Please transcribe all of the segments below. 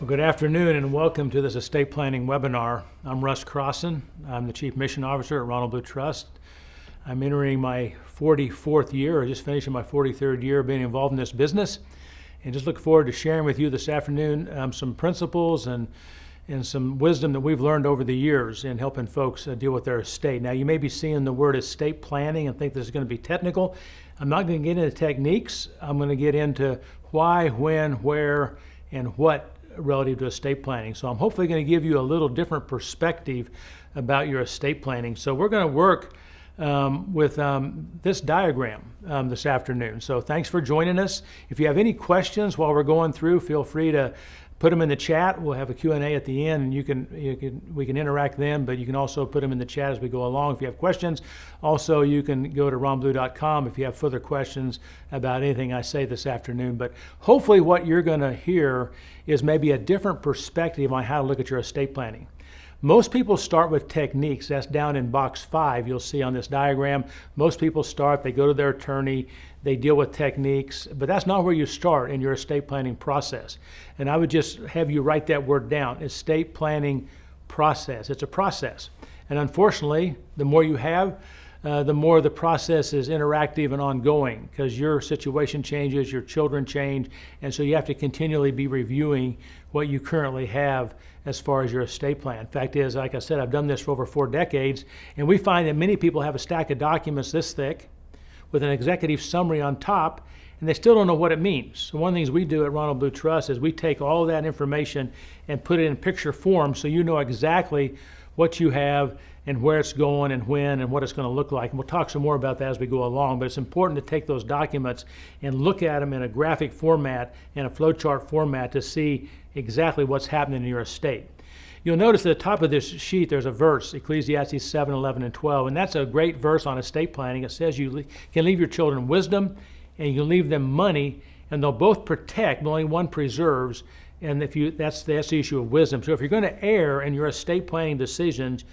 Well, good afternoon and welcome to this estate planning webinar. I'm Russ Crosson. I'm the Chief Mission Officer at Ronald Blue Trust. I'm entering my 44th year, or just finishing my 43rd year being involved in this business, and just look forward to sharing with you this afternoon some principles and some wisdom that we've learned over the years in helping folks deal with their estate. Now, you may be seeing the word estate planning and think this is going to be technical. I'm not going to get into techniques. I'm going to get into why, when, where, and what relative to estate planning. So I'm hopefully going to give you a little different perspective about your estate planning. So we're going to work with this diagram this afternoon. So thanks for joining us. If you have any questions while we're going through, feel free to put them in the chat. We'll have a Q&A at the end, and we can interact then, but you can also put them in the chat as we go along if you have questions. Also, you can go to ronblue.com if you have further questions about anything I say this afternoon. But hopefully what you're going to hear is maybe a different perspective on how to look at your estate planning. Most people start with techniques. That's down in box 5 you'll see on this diagram. Most people start, they go to their attorney, they deal with techniques, but that's not where you start in your estate planning process. And I would just have you write that word down, estate planning process. It's a process. And unfortunately, the more you have, the more the process is interactive and ongoing because your situation changes, your children change, and so you have to continually be reviewing what you currently have as far as your estate plan. Fact is, like I said, I've done this for over 4 decades, and we find that many people have a stack of documents this thick with an executive summary on top, and they still don't know what it means. So one of the things we do at Ronald Blue Trust is we take all of that information and put it in picture form so you know exactly what you have and where it's going and when and what it's going to look like. And we'll talk some more about that as we go along, but it's important to take those documents and look at them in a graphic format and a flowchart format to see exactly what's happening in your estate. You'll notice at the top of this sheet there's a verse, Ecclesiastes 7, 11, and 12, and that's a great verse on estate planning. It says you can leave your children wisdom and you can leave them money, and they'll both protect, but only one preserves, and that's the issue of wisdom. So if you're going to err in your estate planning decisions,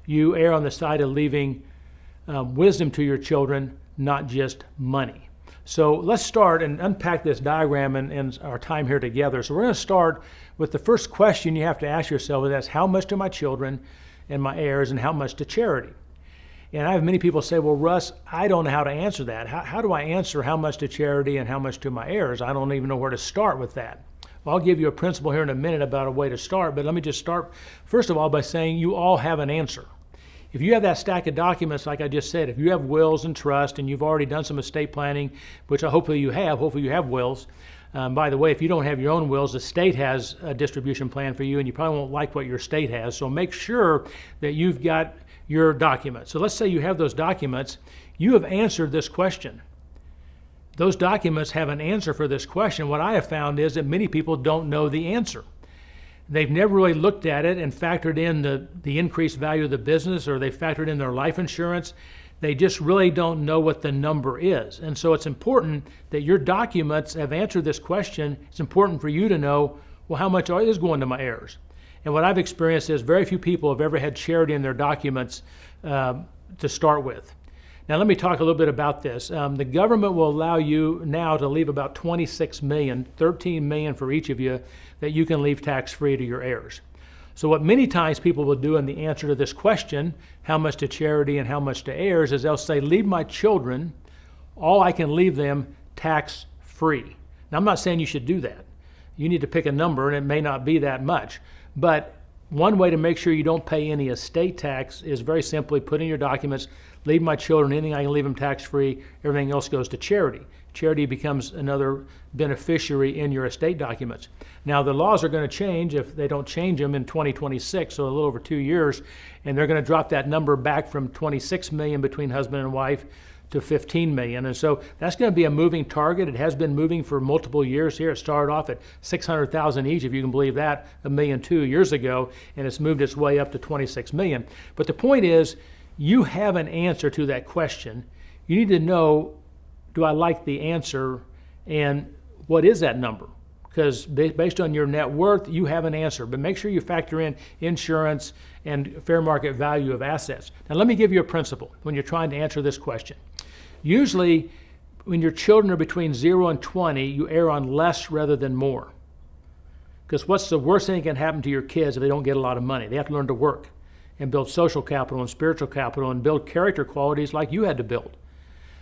you err on the side of leaving wisdom to your children, not just money. So let's start and unpack this diagram and our time here together. So we're going to start with the first question you have to ask yourself, and that's how much to my children and my heirs and how much to charity? And I have many people say, well, Russ, I don't know how to answer that. How do I answer how much to charity and how much to my heirs? I don't even know where to start with that. Well, I'll give you a principle here in a minute about a way to start, but let me just start first of all by saying you all have an answer. If you have that stack of documents, like I just said, if you have wills and trust and you've already done some estate planning, which hopefully you have wills. By the way, if you don't have your own wills, the state has a distribution plan for you and you probably won't like what your state has. So make sure that you've got your documents. So let's say you have those documents. You have answered this question. Those documents have an answer for this question. What I have found is that many people don't know the answer. They've never really looked at it and factored in the increased value of the business, or they factored in their life insurance. They just really don't know what the number is. And so it's important that your documents have answered this question. It's important for you to know, well, how much is going to my heirs? And what I've experienced is very few people have ever had charity in their documents to start with. Now, let me talk a little bit about this. The government will allow you now to leave about $26 million, $13 million for each of you that you can leave tax-free to your heirs. So what many times people will do in the answer to this question, how much to charity and how much to heirs, is they'll say, leave my children, all I can leave them tax-free. Now, I'm not saying you should do that. You need to pick a number, and it may not be that much. But one way to make sure you don't pay any estate tax is very simply put in your documents, leave my children anything I can leave them tax-free, everything else goes to charity. Charity becomes another beneficiary in your estate documents. Now, the laws are going to change if they don't change them in 2026, so a little over 2 years, and they're going to drop that number back from 26 million between husband and wife to 15 million. And so that's going to be a moving target. It has been moving for multiple years here. It started off at 600,000 each, if you can believe that, 1.2 million years ago, and it's moved its way up to 26 million. But the point is, you have an answer to that question. You need to know, do I like the answer, and what is that number? Because based on your net worth, you have an answer. But make sure you factor in insurance and fair market value of assets. Now, let me give you a principle when you're trying to answer this question. Usually, when your children are between 0 and 20, you err on less rather than more. Because what's the worst thing that can happen to your kids if they don't get a lot of money? They have to learn to work and build social capital and spiritual capital and build character qualities like you had to build.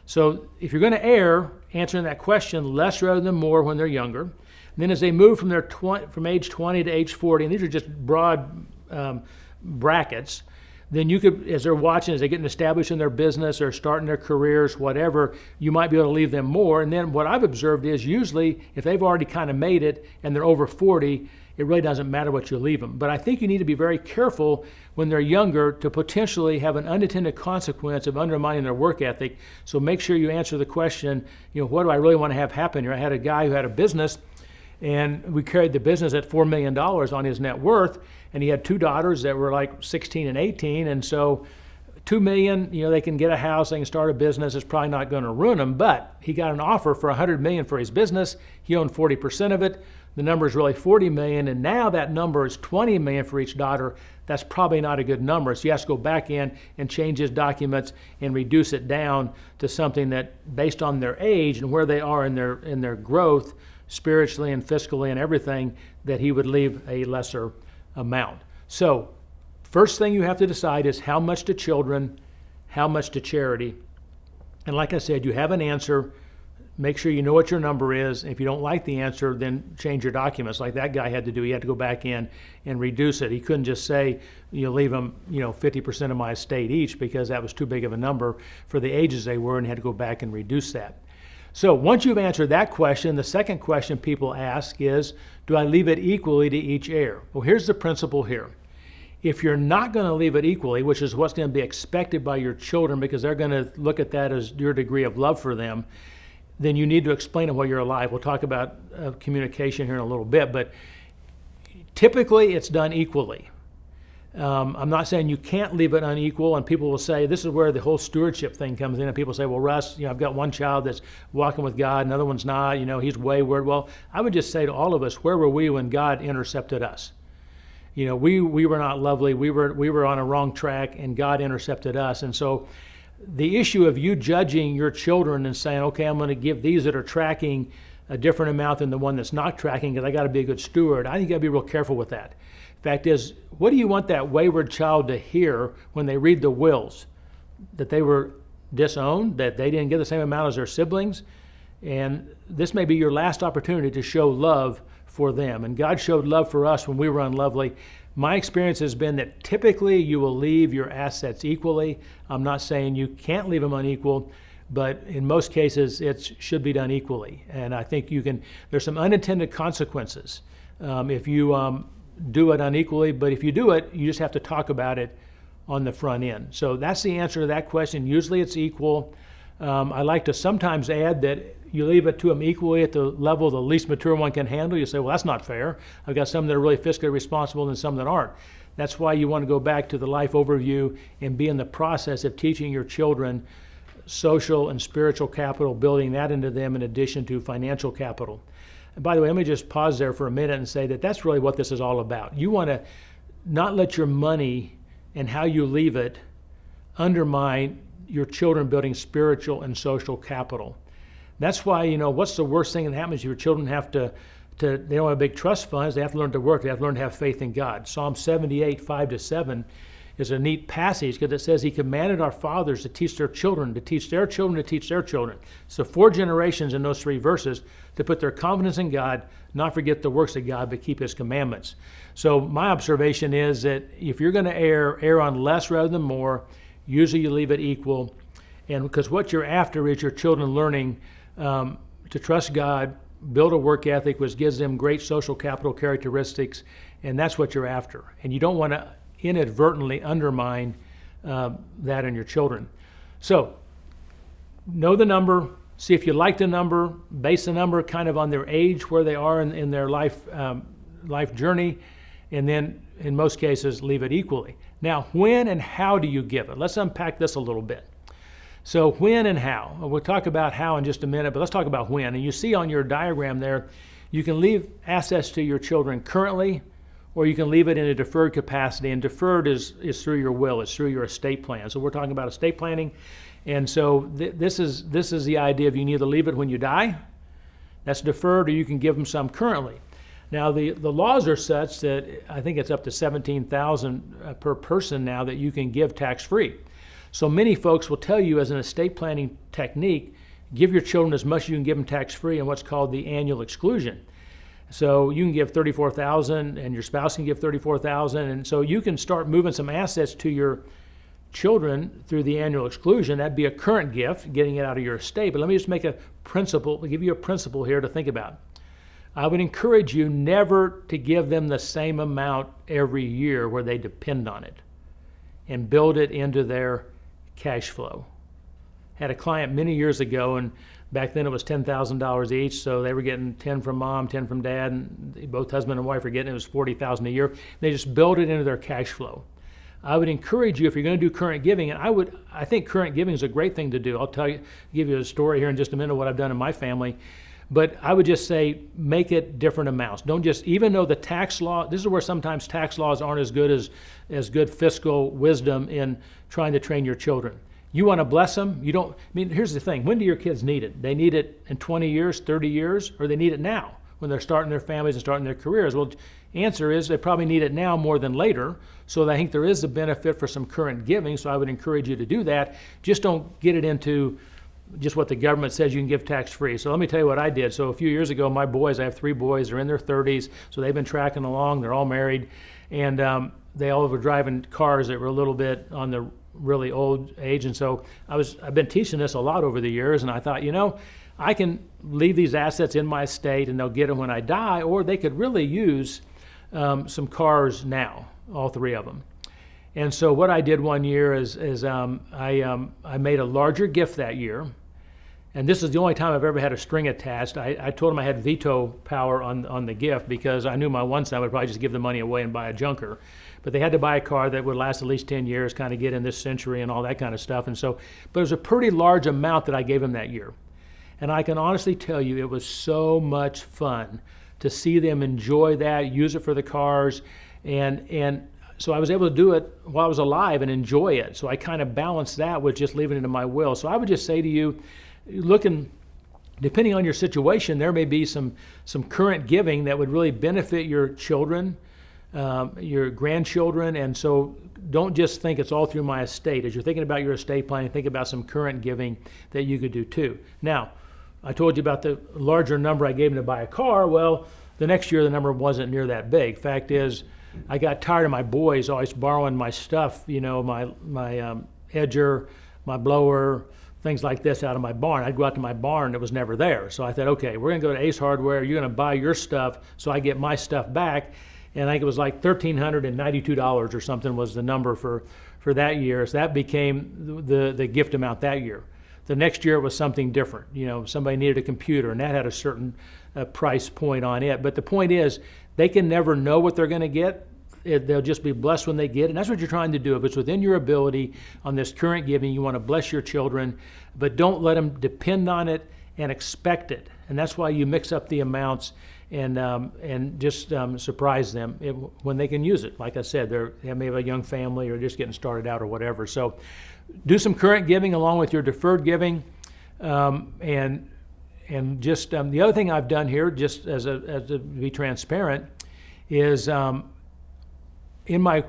So if you're going to err, answering that question less rather than more when they're younger. And then as they move from age 20 to age 40, and these are just broad brackets, then you could, as they're watching, as they're getting established in their business or starting their careers, whatever, you might be able to leave them more. And then what I've observed is usually if they've already kind of made it and they're over 40, it really doesn't matter what you leave them. But I think you need to be very careful when they're younger to potentially have an unintended consequence of undermining their work ethic. So make sure you answer the question, what do I really want to have happen here? I had a guy who had a business, and we carried the business at $4 million on his net worth, and he had two daughters that were like 16 and 18, and so $2 million, they can get a house, they can start a business, it's probably not going to ruin them, but he got an offer for $100 million for his business. He owned 40% of it. The number is really $40 million, and now that number is $20 million for each daughter. That's probably not a good number, so he has to go back in and change his documents and reduce it down to something that, based on their age and where they are in their growth, spiritually and fiscally and everything, that he would leave a lesser amount. So first thing you have to decide is how much to children, how much to charity. And like I said, you have an answer. Make sure you know what your number is. If you don't like the answer, then change your documents like that guy had to do. He had to go back in and reduce it. He couldn't just say, leave them, 50% of my estate each, because that was too big of a number for the ages they were, and he had to go back and reduce that. So once you've answered that question, the second question people ask is, do I leave it equally to each heir? Well, here's the principle here. If you're not going to leave it equally, which is what's going to be expected by your children because they're going to look at that as your degree of love for them, then you need to explain it while you're alive. We'll talk about communication here in a little bit, but typically it's done equally. I'm not saying you can't leave it unequal, and people will say, this is where the whole stewardship thing comes in, and people say, well, Russ, I've got one child that's walking with God, another one's not, he's wayward. Well, I would just say to all of us, where were we when God intercepted us? We were not lovely, we were on a wrong track, and God intercepted us. And so the issue of you judging your children and saying, okay, I'm going to give these that are tracking a different amount than the one that's not tracking because I got to be a good steward, I think you got to be real careful with that. Fact is, what do you want that wayward child to hear when they read the wills? That they were disowned, that they didn't get the same amount as their siblings? And this may be your last opportunity to show love for them. And God showed love for us when we were unlovely. My experience has been that typically you will leave your assets equally. I'm not saying you can't leave them unequal, but in most cases it should be done equally. And I think there's some unintended consequences if you do it unequally, but if you do it, you just have to talk about it on the front end. So that's the answer to that question. Usually it's equal. I like to sometimes add that you leave it to them equally at the level the least mature one can handle. You say, well, that's not fair. I've got some that are really fiscally responsible and some that aren't. That's why you want to go back to the life overview and be in the process of teaching your children social and spiritual capital, building that into them in addition to financial capital. And by the way, let me just pause there for a minute and say that that's really what this is all about. You want to not let your money and how you leave it undermine your children building spiritual and social capital. That's why, what's the worst thing that happens? Your children have they don't have big trust funds, they have to learn to work, they have to learn to have faith in God. Psalm 78, 5-7 is a neat passage because it says he commanded our fathers to teach their children, to teach their children, to teach their children. So 4 generations in those 3 verses to put their confidence in God, not forget the works of God, but keep his commandments. So my observation is that if you're going to err on less rather than more. Usually you leave it equal. And because what you're after is your children learning to trust God, build a work ethic which gives them great social capital characteristics, and that's what you're after. And you don't want to inadvertently undermine that in your children. So know the number, see if you like the number, base the number kind of on their age, where they are in their life journey, and then in most cases leave it equally. Now, when and how do you give it? Let's unpack this a little bit. So when and how? We'll talk about how in just a minute, but let's talk about when. And you see on your diagram there, you can leave assets to your children currently, or you can leave it in a deferred capacity. And deferred is through your will, it's through your estate plan. So we're talking about estate planning. And so this is the idea of you can either leave it when you die, that's deferred, or you can give them some currently. Now the laws are such that I think it's up to $17,000 per person now that you can give tax-free. So many folks will tell you as an estate planning technique, give your children as much as you can give them tax-free in what's called the annual exclusion. So you can give $34,000 and your spouse can give $34,000, and so you can start moving some assets to your children through the annual exclusion. That'd be a current gift, getting it out of your estate. But let me just give you a principle here to think about. I would encourage you never to give them the same amount every year where they depend on it, and build it into their cash flow. Had a client many years ago, and back then it was $10,000 each, so they were getting 10 from mom, 10 from dad, and both husband and wife were getting it. It was $40,000 a year. They just built it into their cash flow. I would encourage you, if you're going to do current giving, and I think current giving is a great thing to do. I'll give you a story here in just a minute what I've done in my family. But I would just say make it different amounts. Don't just, even though the tax law, this is where sometimes tax laws aren't as good as good fiscal wisdom in trying to train your children. You want to bless them, you don't, here's the thing, when do your kids need it? They need it in 20 years, 30 years, or they need it now when they're starting their families and starting their careers? Well, the answer is they probably need it now more than later. So I think there is a benefit for some current giving, so I would encourage you to do that. Just don't get it into just what the government says you can give tax-free. So let me tell you what I did. So a few years ago, my boys, I have 3 boys, they're in their 30s, so they've been tracking along, they're all married, and they all were driving cars that were a little bit on the really old age. And so I've been teaching this a lot over the years, and I thought, I can leave these assets in my estate and they'll get them when I die, or they could really use some cars now, all 3 of them. And so what I did one year is I made a larger gift that year. And this is the only time I've ever had a string attached. I told them I had veto power on the gift because I knew my one son would probably just give the money away and buy a junker. But they had to buy a car that would last at least 10 years, kind of get in this century and all that kind of stuff. And so, but it was a pretty large amount that I gave them that year. And I can honestly tell you it was so much fun to see them enjoy that, use it for the cars. And so I was able to do it while I was alive and enjoy it. So I kind of balanced that with just leaving it in my will. So I would just say to you, depending on your situation, there may be some current giving that would really benefit your children, your grandchildren, and so don't just think it's all through my estate. As you're thinking about your estate planning, think about some current giving that you could do too. Now, I told you about the larger number I gave them to buy a car. Well, the next year the number wasn't near that big. Fact is, I got tired of my boys always borrowing my stuff, my edger, my blower, things like this out of my barn. I'd go out to my barn, it was never there. So I thought, okay, we're gonna go to Ace Hardware, you're gonna buy your stuff so I get my stuff back. And I think it was like $1,392 or something was the number for that year. So that became the gift amount that year. The next year it was something different. Somebody needed a computer and that had a certain price point on it. But the point is, they can never know what they're gonna get. They'll just be blessed when they get it. And that's what you're trying to do. If it's within your ability on this current giving, you want to bless your children, but don't let them depend on it and expect it. And that's why you mix up the amounts and just surprise them when they can use it. Like I said, they may have a young family or just getting started out or whatever. So do some current giving along with your deferred giving. And just the other thing I've done here, just as to be transparent, is in my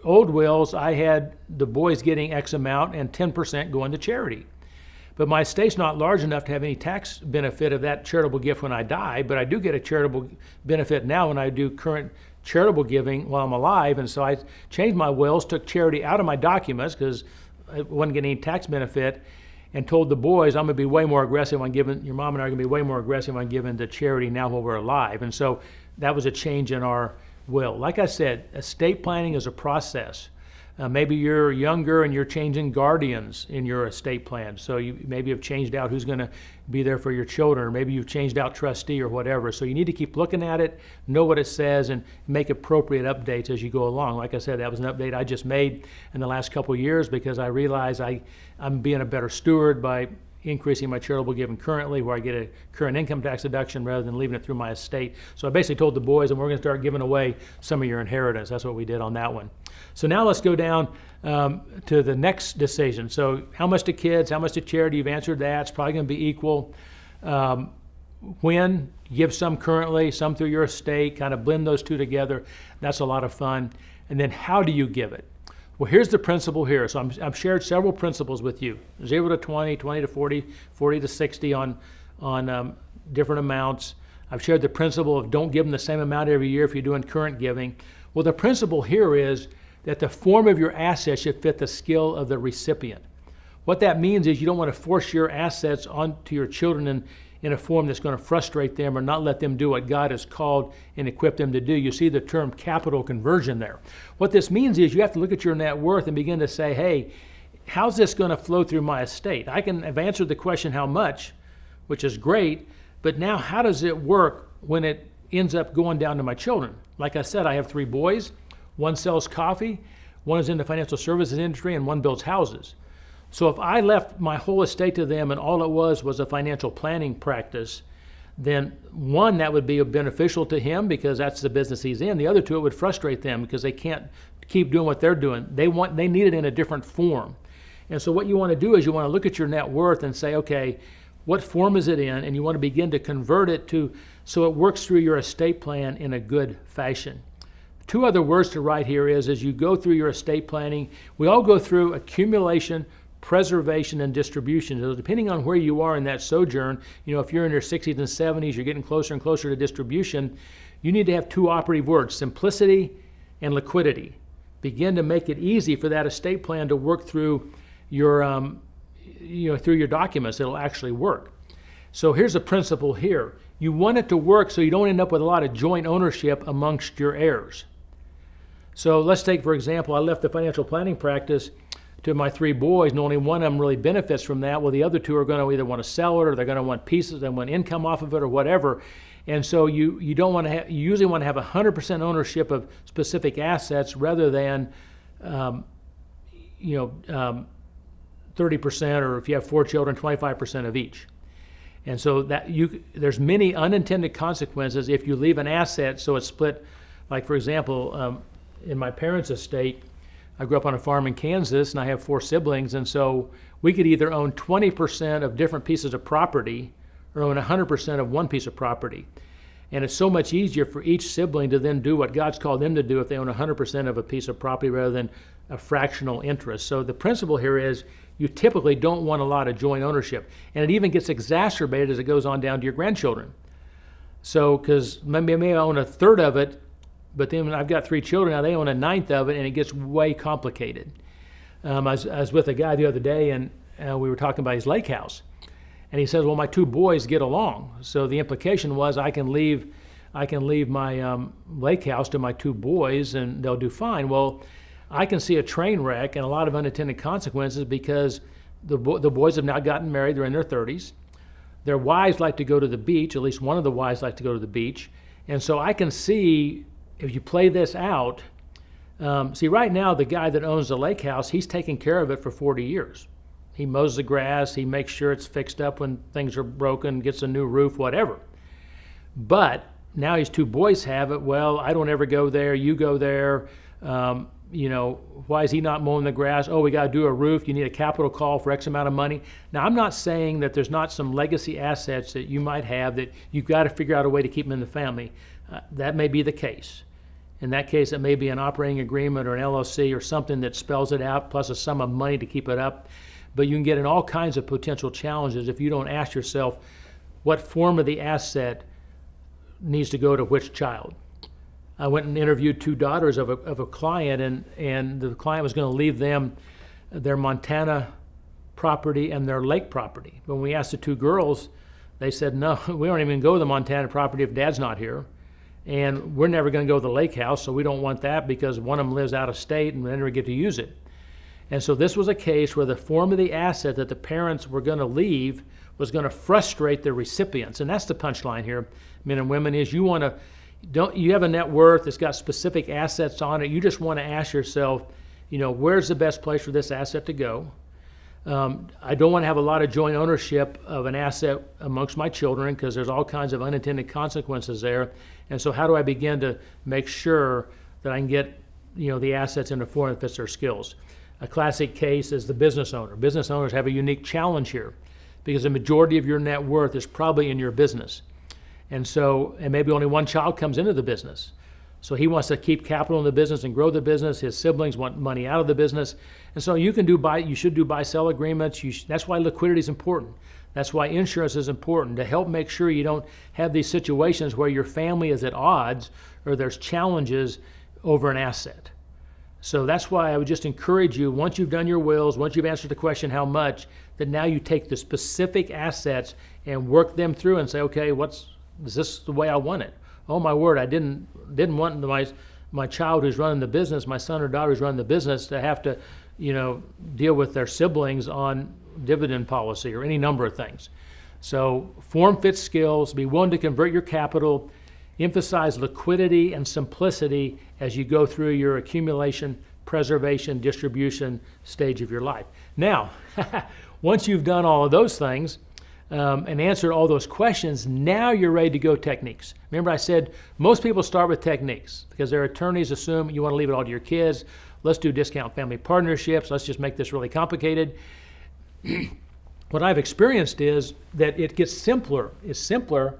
old wills, I had the boys getting X amount and 10% going to charity. But my estate's not large enough to have any tax benefit of that charitable gift when I die, but I do get a charitable benefit now when I do current charitable giving while I'm alive. And so I changed my wills, took charity out of my documents because I wasn't getting any tax benefit, and told the boys, I'm gonna be way more aggressive on giving, your mom and I are gonna be way more aggressive on giving to charity now while we're alive. And so that was a change in our will. Like I said, estate planning is a process. Maybe you're younger and you're changing guardians in your estate plan. So you maybe have changed out who's going to be there for your children, or maybe you've changed out trustee or whatever. So you need to keep looking at it, know what it says, and make appropriate updates as you go along. Like I said, that was an update I just made in the last couple of years because I realized I'm being a better steward by increasing my charitable giving currently, where I get a current income tax deduction rather than leaving it through my estate. So I basically told the boys, and we're going to start giving away some of your inheritance. That's what we did on that one. So now let's go down to the next decision. So how much to kids, how much to charity? You've answered that. It's probably going to be equal. when, give some currently, some through your estate, kind of blend those two together. That's a lot of fun. And then how do you give it? Well, here's the principle here. So I've shared several principles with you: 0 to 20, 20 to 40, 40 to 60 on different amounts. I've shared the principle of don't give them the same amount every year if you're doing current giving. Well, the principle here is that the form of your assets should fit the skill of the recipient. What that means is you don't want to force your assets onto your children in a form that's going to frustrate them or not let them do what God has called and equipped them to do. You see the term capital conversion there. What this means is you have to look at your net worth and begin to say, hey, how's this going to flow through my estate? I've answered the question how much, which is great, but now how does it work when it ends up going down to my children? Like I said, I have 3 boys. One sells coffee, one is in the financial services industry, and one builds houses. So if I left my whole estate to them and all it was a financial planning practice, then one, that would be beneficial to him because that's the business he's in. The other two, it would frustrate them because they can't keep doing what they're doing. They need it in a different form. And so what you want to do is you want to look at your net worth and say, okay, what form is it in? And you want to begin to convert it so it works through your estate plan in a good fashion. 2 other words to write here is as you go through your estate planning, we all go through accumulation, preservation, and distribution. So depending on where you are in that sojourn, if you're in your 60s and 70s, you're getting closer and closer to distribution, you need to have 2 operative words: simplicity and liquidity. Begin to make it easy for that estate plan to work through your through your documents. It'll actually work. So here's a principle here. You want it to work so you don't end up with a lot of joint ownership amongst your heirs. So let's take, for example, I left the financial planning practice to my 3 boys, and only one of them really benefits from that. Well, the other 2 are going to either want to sell it, or they're going to want pieces, they want income off of it, or whatever. And so you don't want to you usually want to have 100% ownership of specific assets rather than 30%, or if you have 4 children, 25% of each. And so there's many unintended consequences if you leave an asset so it's split. Like, for example, in my parents' estate, I grew up on a farm in Kansas, and I have 4 siblings, and so we could either own 20% of different pieces of property or own 100% of one piece of property. And it's so much easier for each sibling to then do what God's called them to do if they own 100% of a piece of property rather than a fractional interest. So the principle here is you typically don't want a lot of joint ownership. And it even gets exacerbated as it goes on down to your grandchildren. So, because maybe I own 1/3 of it, but then I've got 3 children, now they own 1/9 of it, and it gets way complicated. I was with a guy the other day, and we were talking about his lake house. And he says, well, my 2 boys get along. So the implication was I can leave my lake house to my 2 boys, and they'll do fine. Well, I can see a train wreck and a lot of unintended consequences because the boys have now gotten married. They're in their 30s. Their wives like to go to the beach. At least one of the wives likes to go to the beach. And so I can see, if you play this out, right now the guy that owns the lake house, he's taken care of it for 40 years. He mows the grass, he makes sure it's fixed up when things are broken, gets a new roof, whatever. But now his 2 boys have it. Well, I don't ever go there, you go there. Why is he not mowing the grass? Oh, we got to do a roof. You need a capital call for X amount of money. Now, I'm not saying that there's not some legacy assets that you might have that you've got to figure out a way to keep them in the family. That may be the case. In that case, it may be an operating agreement or an LLC or something that spells it out, plus a sum of money to keep it up. But you can get in all kinds of potential challenges if you don't ask yourself what form of the asset needs to go to which child. I went and interviewed 2 daughters of a client, and the client was going to leave them their Montana property and their lake property. When we asked the 2 girls, they said, no, we don't even go to the Montana property if Dad's not here. And we're never going to go to the lake house, so we don't want that because one of them lives out of state and we never get to use it. And so this was a case where the form of the asset that the parents were going to leave was going to frustrate the recipients. And that's the punchline here, men and women, is you have a net worth that's got specific assets on it. You just want to ask yourself, where's the best place for this asset to go? I don't want to have a lot of joint ownership of an asset amongst my children because there's all kinds of unintended consequences there. And so how do I begin to make sure that I can get the assets in a form that fits their skills? A classic case is the business owner. Business owners have a unique challenge here because the majority of your net worth is probably in your business. And maybe only one child comes into the business. So he wants to keep capital in the business and grow the business. His siblings want money out of the business. And so you should do buy-sell agreements. That's why liquidity is important. That's why insurance is important, to help make sure you don't have these situations where your family is at odds or there's challenges over an asset. So that's why I would just encourage you, once you've done your wills, once you've answered the question how much, that now you take the specific assets and work them through and say, okay, is this the way I want it? Oh my word, I didn't want my child who's running the business, my son or daughter who's running the business, to have to, deal with their siblings on dividend policy or any number of things. So form fit skills, be willing to convert your capital, emphasize liquidity and simplicity as you go through your accumulation, preservation, distribution stage of your life. Now, once you've done all of those things and answered all those questions, now you're ready to go techniques. Remember I said most people start with techniques because their attorneys assume you want to leave it all to your kids. Let's do discount family partnerships. Let's just make this really complicated. What I've experienced is that it gets simpler. It's simpler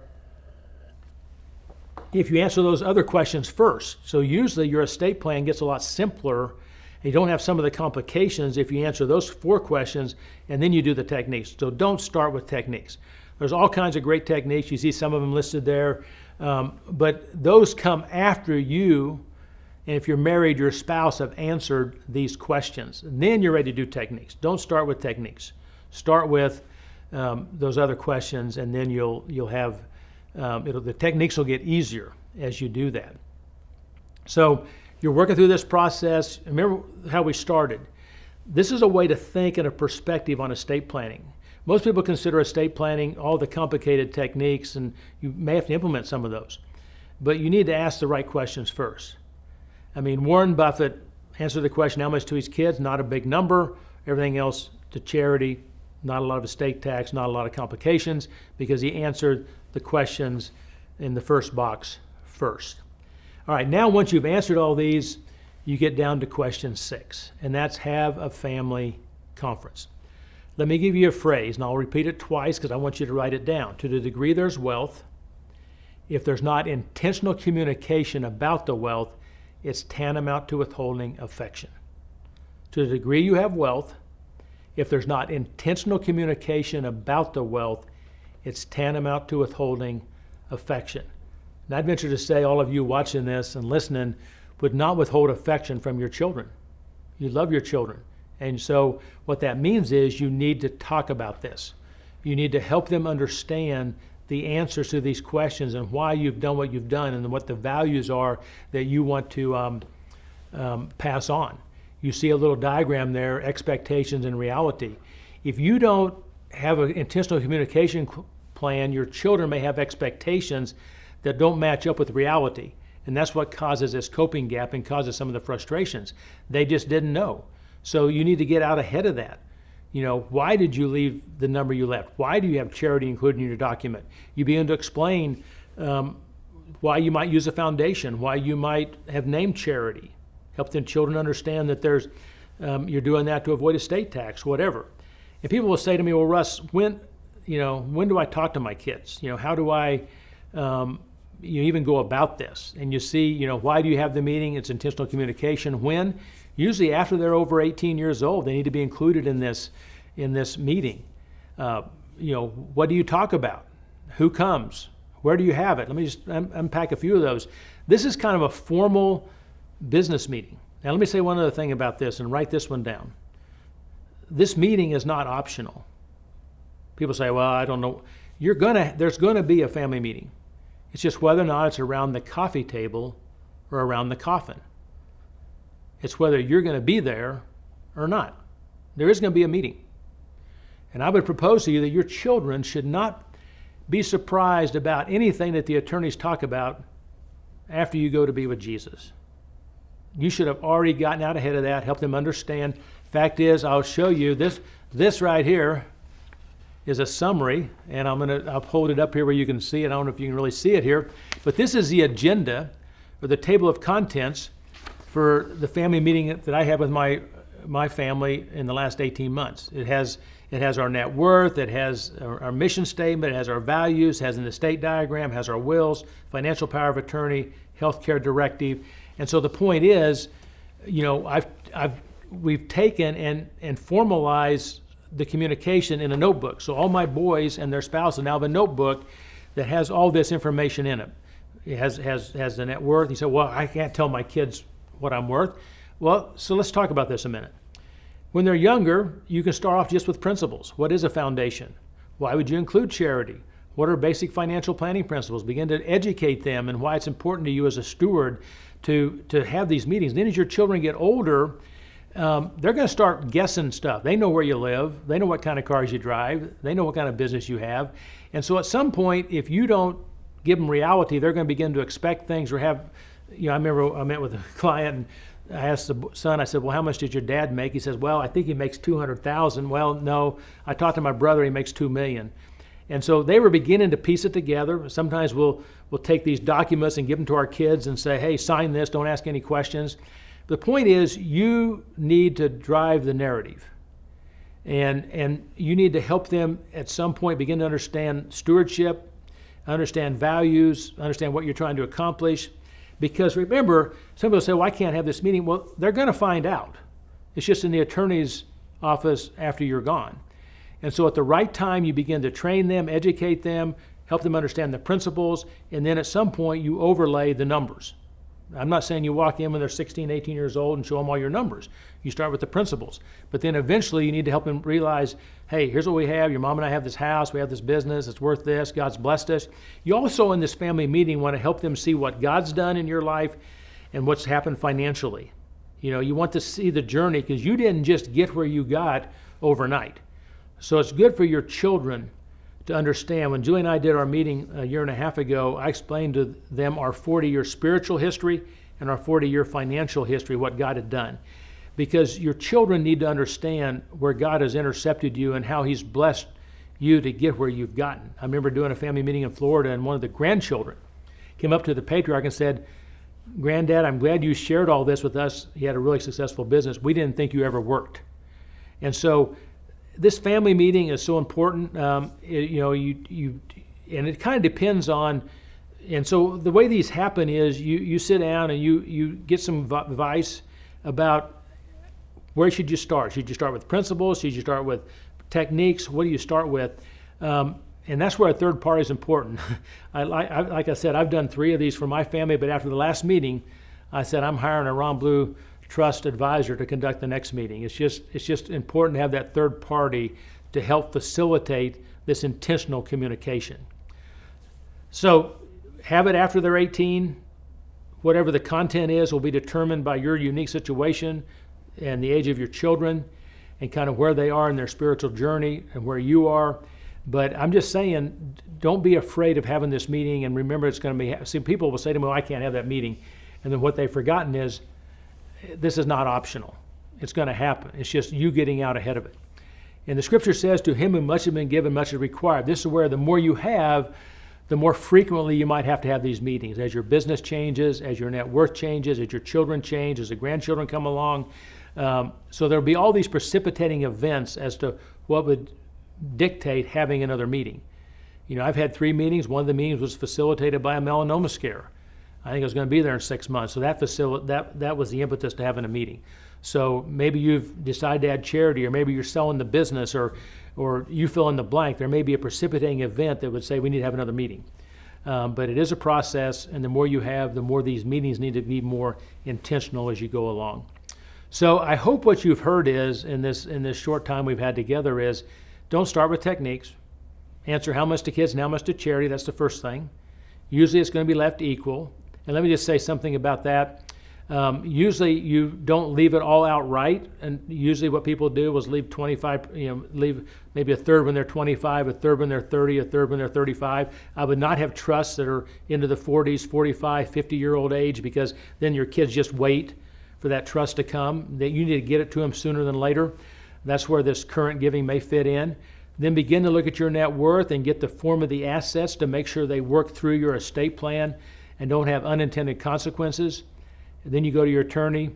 if you answer those other questions first. So usually your estate plan gets a lot simpler. You don't have some of the complications if you answer those 4 questions and then you do the techniques. So don't start with techniques. There's all kinds of great techniques. You see some of them listed there. But those come after you, and if you're married, your spouse have answered these questions. And then you're ready to do techniques. Don't start with techniques. Start with those other questions, and then you'll have the techniques will get easier as you do that. So you're working through this process. Remember how we started. This is a way to think and a perspective on estate planning. Most people consider estate planning all the complicated techniques, and you may have to implement some of those. But you need to ask the right questions first. I mean, Warren Buffett answered the question, how much to his kids? Not a big number. Everything else to charity, not a lot of estate tax, not a lot of complications, because he answered the questions in the first box first. All right, now once you've answered all these, you get down to question 6, and that's have a family conference. Let me give you a phrase, and I'll repeat it twice because I want you to write it down. To the degree there's wealth, if there's not intentional communication about the wealth, it's tantamount to withholding affection. To the degree you have wealth, if there's not intentional communication about the wealth, it's tantamount to withholding affection. And I'd venture to say all of you watching this and listening would not withhold affection from your children. You love your children. And so what that means is you need to talk about this. You need to help them understand the answers to these questions and why you've done what you've done and what the values are that you want to pass on. You see a little diagram there, expectations and reality. If you don't have an intentional communication plan, your children may have expectations that don't match up with reality. And that's what causes this coping gap and causes some of the frustrations. They just didn't know. So you need to get out ahead of that. Why did you leave the number you left? Why do you have charity included in your document? You begin to explain why you might use a foundation, why you might have named charity. Help the children understand that you're doing that to avoid estate tax, whatever. And people will say to me, well, Russ, when do I talk to my kids? How do I even go about this? And you see, why do you have the meeting? It's intentional communication. When? Usually after they're over 18 years old, they need to be included in this meeting. What do you talk about? Who comes? Where do you have it? Let me just unpack a few of those. This is kind of a formal business meeting. Now let me say one other thing about this and write this one down. This meeting is not optional. People say, well, I don't know. There's gonna be a family meeting. It's just whether or not it's around the coffee table or around the coffin. It's whether you're going to be there or not. There is going to be a meeting. And I would propose to you that your children should not be surprised about anything that the attorneys talk about after you go to be with Jesus. You should have already gotten out ahead of that, helped them understand. Fact is, I'll show you this right here is a summary, and I'll hold it up here where you can see it. I don't know if you can really see it here, but this is the agenda or the table of contents for the family meeting that I had with my family in the last 18 months. It has It has our net worth, it has our mission statement, it has our values, has an estate diagram, has our wills, financial power of attorney, healthcare directive. And so the point is, we've taken and formalized the communication in a notebook. So all my boys and their spouses now have a notebook that has all this information in it. It has the net worth. You say, well, I can't tell my kids what I'm worth. Well, so let's talk about this a minute. When they're younger, you can start off just with principles. What is a foundation? Why would you include charity? What are basic financial planning principles? Begin to educate them and why it's important to you as a steward to have these meetings. Then as your children get older, they're going to start guessing stuff. They know where you live. They know what kind of cars you drive. They know what kind of business you have. And so at some point, if you don't give them reality, they're going to begin to expect things or have, I remember I met with a client and I asked the son, I said, well, how much did your dad make? He says, well, I think he makes $200,000. Well, no, I talked to my brother, he makes $2 million. And so they were beginning to piece it together. Sometimes we'll take these documents and give them to our kids and say, hey, sign this, don't ask any questions. The point is, you need to drive the narrative. And you need to help them at some point begin to understand stewardship, understand values, understand what you're trying to accomplish. Because remember, some people say, well, I can't have this meeting. Well, they're going to find out. It's just in the attorney's office after you're gone. And so at the right time, you begin to train them, educate them, help them understand the principles, and then at some point, you overlay the numbers. I'm not saying you walk in when they're 16, 18 years old and show them all your numbers. You start with the principles. But then eventually, you need to help them realize, hey, here's what we have. Your mom and I have this house. We have this business. It's worth this. God's blessed us. You also, in this family meeting, want to help them see what God's done in your life and what's happened financially. You want to see the journey because you didn't just get where you got overnight. So it's good for your children to understand. When Julie and I did our meeting a year and a half ago, I explained to them our 40-year spiritual history and our 40-year financial history, what God had done. Because your children need to understand where God has intercepted you and how He's blessed you to get where you've gotten. I remember doing a family meeting in Florida, and one of the grandchildren came up to the patriarch and said, Granddad, I'm glad you shared all this with us. He had a really successful business. We didn't think you ever worked. And so this family meeting is so important. And it kind of depends on, and so the way these happen is you sit down and you get some advice about where should you start. Should you start with principles? Should you start with techniques? What do you start with? And that's where a third party is important. Like I said, I've done 3 of these for my family, but after the last meeting, I said I'm hiring a Ronald Blue Trust advisor to conduct the next meeting. It's just important to have that third party to help facilitate this intentional communication. So have it after they're 18. Whatever the content is will be determined by your unique situation and the age of your children and kind of where they are in their spiritual journey and where you are. But I'm just saying, don't be afraid of having this meeting, and remember it's going to be, see, people will say to me, well, I can't have that meeting. And then what they've forgotten is, this is not optional. It's going to happen. It's just you getting out ahead of it. And the scripture says, to him who much has been given, much is required. This is where the more you have, the more frequently you might have to have these meetings. As your business changes, as your net worth changes, as your children change, as the grandchildren come along. So there'll be all these precipitating events as to what would dictate having another meeting. I've had 3 meetings. One of the meetings was facilitated by a melanoma scare. I think I was going to be there in 6 months. So that was the impetus to having a meeting. So maybe you've decided to add charity, or maybe you're selling the business, or you fill in the blank. There may be a precipitating event that would say we need to have another meeting. But it is a process, and the more you have, the more these meetings need to be more intentional as you go along. So I hope what you've heard is, in this short time we've had together, is don't start with techniques. Answer how much to kids and how much to charity. That's the first thing. Usually it's going to be left equal. And let me just say something about that. Usually you don't leave it all outright, and usually what people do is leave 25, leave maybe a third when they're 25, a third when they're 30, a third when they're 35. I would not have trusts that are into the 40s, 45, 50-year-old age, because then your kids just wait for that trust to come. That you need to get it to them sooner than later. That's where this current giving may fit in. Then begin to look at your net worth and get the form of the assets to make sure they work through your estate plan and don't have unintended consequences. And then you go to your attorney,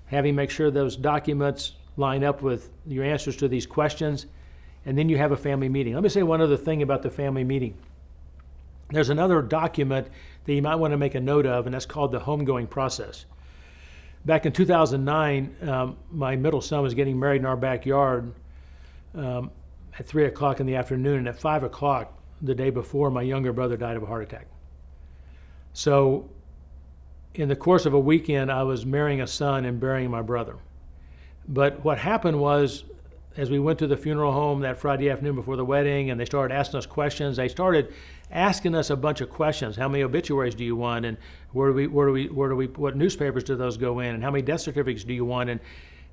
have him make sure those documents line up with your answers to these questions. and then you have a family meeting. Let me say one other thing about the family meeting. There's another document that you might want to make a note of, and that's called the homegoing process. Back in 2009, my middle son was getting married in our backyard at 3 o'clock in the afternoon, and at 5 o'clock the day before, my younger brother died of a heart attack. So in the course of a weekend, I was marrying a son and burying my brother. But what happened was, as we went to the funeral home that Friday afternoon before the wedding, and they started asking us questions, they started asking us a bunch of questions. How many obituaries do you want? And what newspapers do those go in? And how many death certificates do you want? And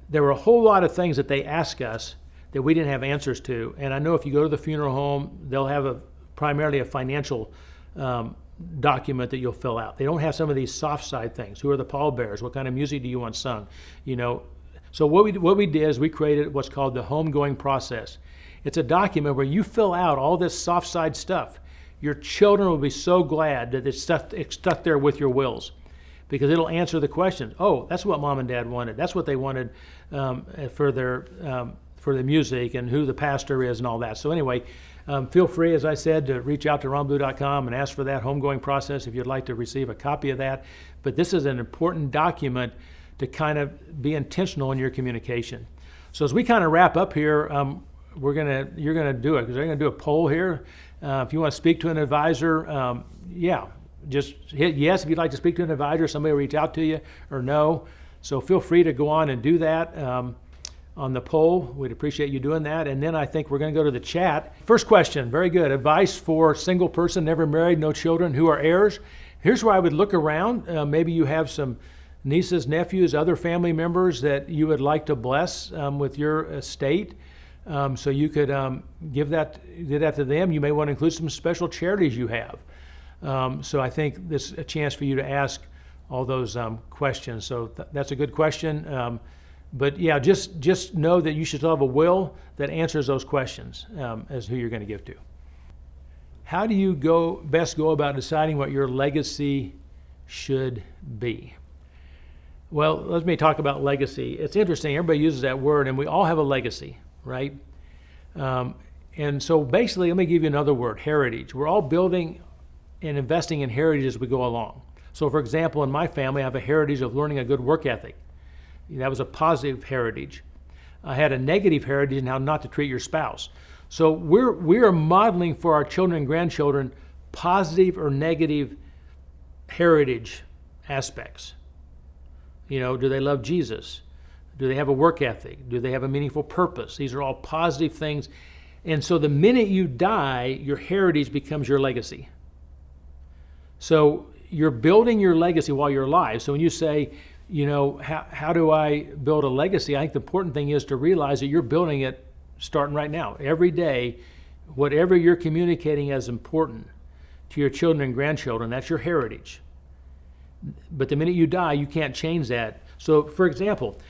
there were a whole lot of things that they asked us that we didn't have answers to. And I know if you go to the funeral home, they'll have primarily a financial document that you'll fill out. They don't have some of these soft side things. Who are the pallbearers? What kind of music do you want sung? So what we did is we created what's called the homegoing process. It's a document where you fill out all this soft side stuff. Your children will be so glad that it's stuck there with your wills, because it'll answer the questions. Oh, that's what mom and dad wanted. That's what they wanted for the music, and who the pastor is and all that. So anyway, feel free, as I said, to reach out to ronaldblue.com and ask for that homegoing process if you'd like to receive a copy of that. But this is an important document to kind of be intentional in your communication. So as we kind of wrap up here, you're gonna do it, because they're gonna do a poll here. If you want to speak to an advisor, just hit yes if you'd like to speak to an advisor. Somebody will reach out to you, or no. So feel free to go on and do that on the poll. We'd appreciate you doing that. And then I think we're going to go to the chat. First question, very good. Advice for single person, never married, no children, who are heirs. Here's where I would look around. Maybe you have some nieces, nephews, other family members that you would like to bless with your estate. So you could give that to them. You may want to include some special charities you have. So I think this is a chance for you to ask all those questions. So that's a good question. But yeah, just know that you should have a will that answers those questions as who you're going to give to. How do you best go about deciding what your legacy should be? Well, let me talk about legacy. It's interesting. Everybody uses that word, and we all have a legacy, right? And so basically, let me give you another word, heritage. We're all building and investing in heritage as we go along. So for example, in my family, I have a heritage of learning a good work ethic. That was a positive heritage. I had a negative heritage in how not to treat your spouse. So we're modeling for our children and grandchildren positive or negative heritage aspects. Do they love Jesus? Do they have a work ethic? Do they have a meaningful purpose? These are all positive things. And so the minute you die, your heritage becomes your legacy. So you're building your legacy while you're alive. So when you say, how do I build a legacy? I think the important thing is to realize that you're building it starting right now. Every day, whatever you're communicating as important to your children and grandchildren, that's your heritage. But the minute you die, you can't change that. So for example,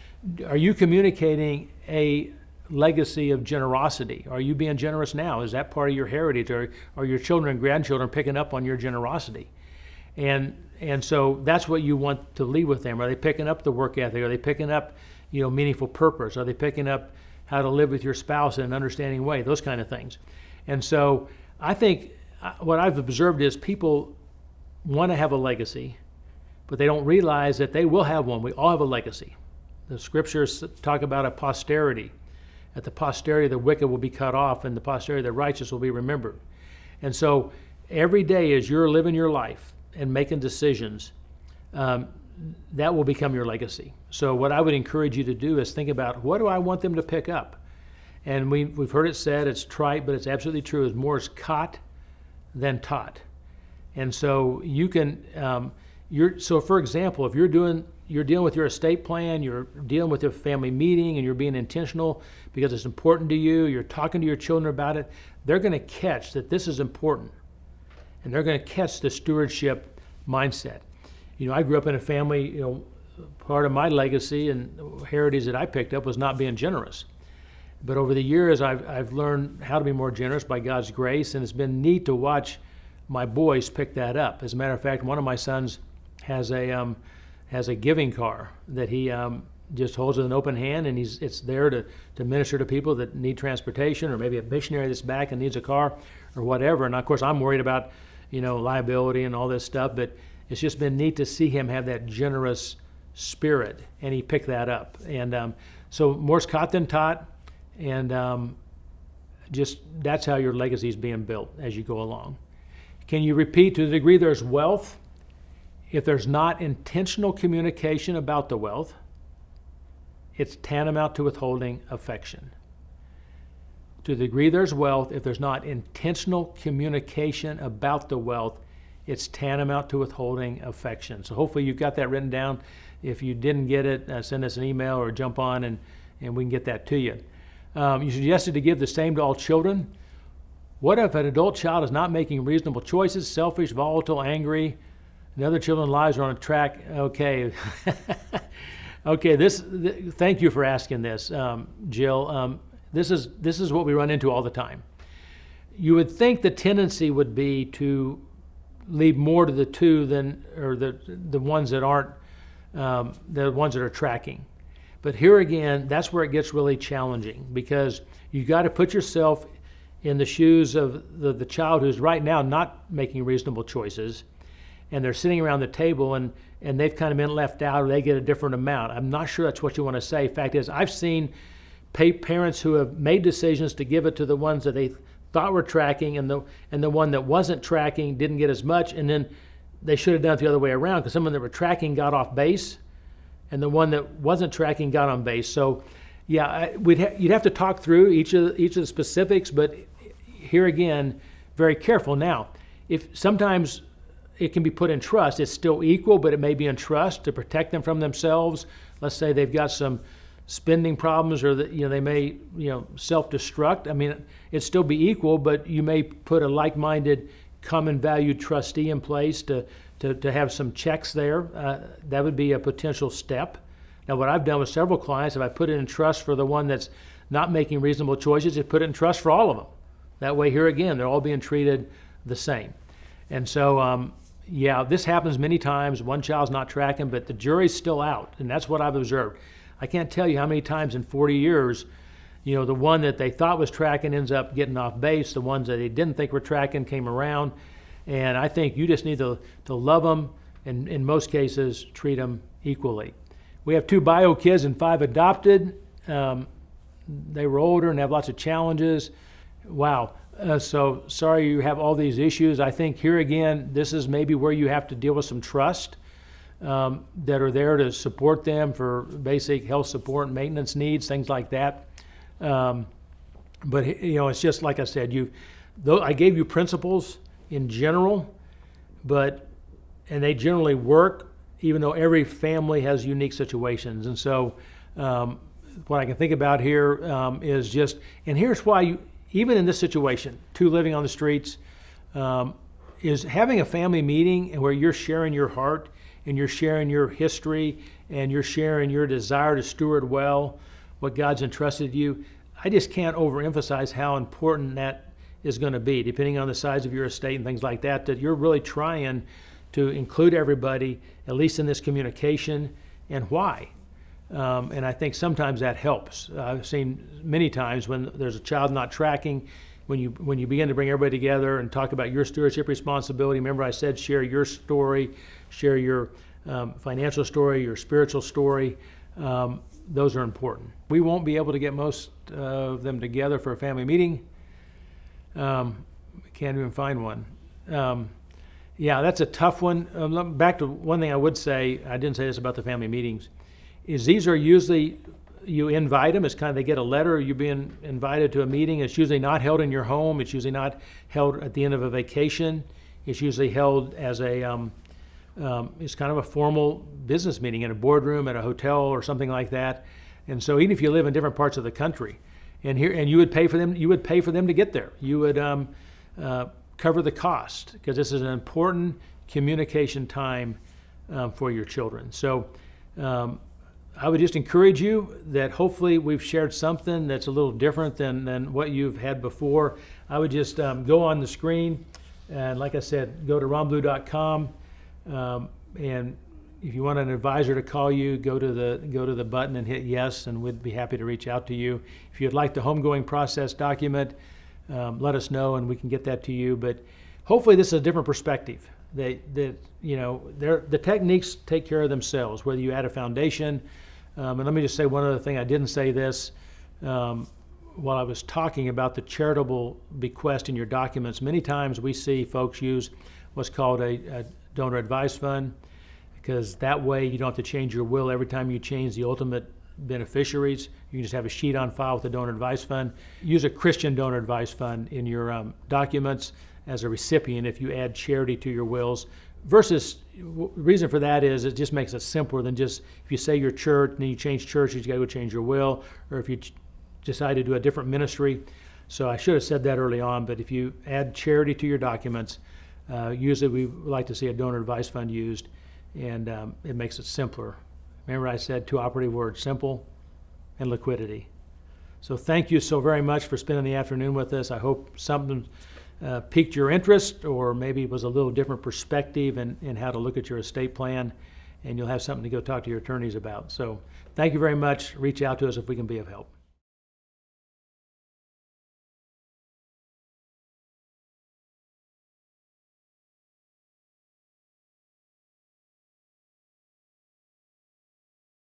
are you communicating a legacy of generosity? Are you being generous now? Is that part of your heritage? Or are your children and grandchildren picking up on your generosity? And so that's what you want to leave with them. Are they picking up the work ethic? Are they picking up, meaningful purpose? Are they picking up how to live with your spouse in an understanding way? Those kind of things. And so I think what I've observed is people want to have a legacy, but they don't realize that they will have one. We all have a legacy. The scriptures talk about a posterity. At the posterity, the wicked will be cut off, and the posterity, the righteous, will be remembered. And so every day as you're living your life and making decisions, that will become your legacy. So what I would encourage you to do is think about, what do I want them to pick up? And we've heard it said, it's trite, but it's absolutely true, is more is caught than taught. And so you can, so for example, if you're dealing with your estate plan, you're dealing with your family meeting, and you're being intentional because it's important to you, you're talking to your children about it, they're going to catch that this is important. And they're going to catch the stewardship mindset. I grew up in a family, part of my legacy and heritage that I picked up was not being generous. But over the years, I've learned how to be more generous by God's grace, and it's been neat to watch my boys pick that up. As a matter of fact, one of my sons has a giving car that he just holds it with an open hand, and it's there to minister to people that need transportation, or maybe a missionary that's back and needs a car or whatever. And of course, I'm worried about, liability and all this stuff, but it's just been neat to see him have that generous spirit, and he picked that up. And so more's caught than taught, and just that's how your legacy is being built as you go along. Can you repeat? To the degree there's wealth, if there's not intentional communication about the wealth, it's tantamount to withholding affection. To the degree there's wealth, if there's not intentional communication about the wealth, it's tantamount to withholding affection. So hopefully you've got that written down. If you didn't get it, send us an email or jump on and we can get that to you. You suggested to give the same to all children. What if an adult child is not making reasonable choices, selfish, volatile, angry, and other children's lives are on a track? Okay. Okay, thank you for asking this, Jill. This is what we run into all the time. You would think the tendency would be to leave more to the two or the ones that aren't, the ones that are tracking. But here again, that's where it gets really challenging, because you got to put yourself in the shoes of the child who's right now not making reasonable choices, and they're sitting around the table and they've kind of been left out, or they get a different amount. I'm not sure that's what you want to say. Fact is, I've seen parents who have made decisions to give it to the ones that they thought were tracking, and the one that wasn't tracking didn't get as much, and then they should have done it the other way around, because someone that were tracking got off base, and the one that wasn't tracking got on base. So, yeah, you'd have to talk through each of the specifics, but here again, very careful. Now, if sometimes it can be put in trust, it's still equal, but it may be in trust to protect them from themselves. Let's say they've got some spending problems, or that they may self-destruct. I mean, it'd still be equal, but you may put a like-minded, common valued trustee in place to have some checks there. That would be a potential step. Now, what I've done with several clients, if I put it in trust for the one that's not making reasonable choices, is put it in trust for all of them. That way, here again, they're all being treated the same. And so, this happens many times. One child's not tracking, but the jury's still out, and that's what I've observed. I can't tell you how many times in 40 years, the one that they thought was tracking ends up getting off base. The ones that they didn't think were tracking came around. And I think you just need to love them, and in most cases, treat them equally. We have 2 bio kids and 5 adopted. They were older and have lots of challenges. Wow. So sorry you have all these issues. I think here again, this is maybe where you have to deal with some trust that are there to support them for basic health support and maintenance needs, things like that. But it's just like I said, I gave you principles in general, and they generally work, even though every family has unique situations. And so what I can think about here is just, and here's why even in this situation, 2 living on the streets, is having a family meeting and where you're sharing your heart, and you're sharing your history, and you're sharing your desire to steward well what God's entrusted you. I just can't overemphasize how important that is going to be, depending on the size of your estate and things like that you're really trying to include everybody, at least in this communication, and why. And I think sometimes that helps. I've seen many times when there's a child not tracking, when you begin to bring everybody together and talk about your stewardship responsibility. Remember I said share your story, share your financial story, your spiritual story. Those are important. We won't be able to get most of them together for a family meeting. Can't even find one. That's a tough one. Back to one thing I would say, I didn't say this about the family meetings, is these are usually, you invite them, it's kind of, they get a letter, you're being invited to a meeting. It's usually not held in your home. It's usually not held at the end of a vacation. It's usually held as it's kind of a formal business meeting in a boardroom at a hotel or something like that. And so even if you live in different parts of the country, and you would pay for them to get there. You would cover the cost, because this is an important communication time for your children. So I would just encourage you that hopefully we've shared something that's a little different than what you've had before. I would just go on the screen, and like I said, go to ronblue.com, and if you want an advisor to call you, go to the button and hit yes, and we'd be happy to reach out to you. If you'd like the homegoing process document, let us know and we can get that to you. But hopefully this is a different perspective. The techniques take care of themselves, whether you add a foundation. And let me just say one other thing. I didn't say this while I was talking about the charitable bequest in your documents. Many times we see folks use what's called a donor advised fund, because that way you don't have to change your will every time you change the ultimate beneficiaries. You can just have a sheet on file with the donor advised fund. Use a Christian donor advised fund in your documents as a recipient if you add charity to your wills. Versus, the reason for that is it just makes it simpler than just, if you say your church and then you change churches, you got to go change your will, or if you decide to do a different ministry. So I should have said that early on, but if you add charity to your documents, usually we like to see a donor advised fund used, and it makes it simpler. Remember I said two operative words: simple and liquidity. So thank you so very much for spending the afternoon with us. I hope something piqued your interest, or maybe it was a little different perspective in how to look at your estate plan, and you'll have something to go talk to your attorneys about. So thank you very much. Reach out to us if we can be of help.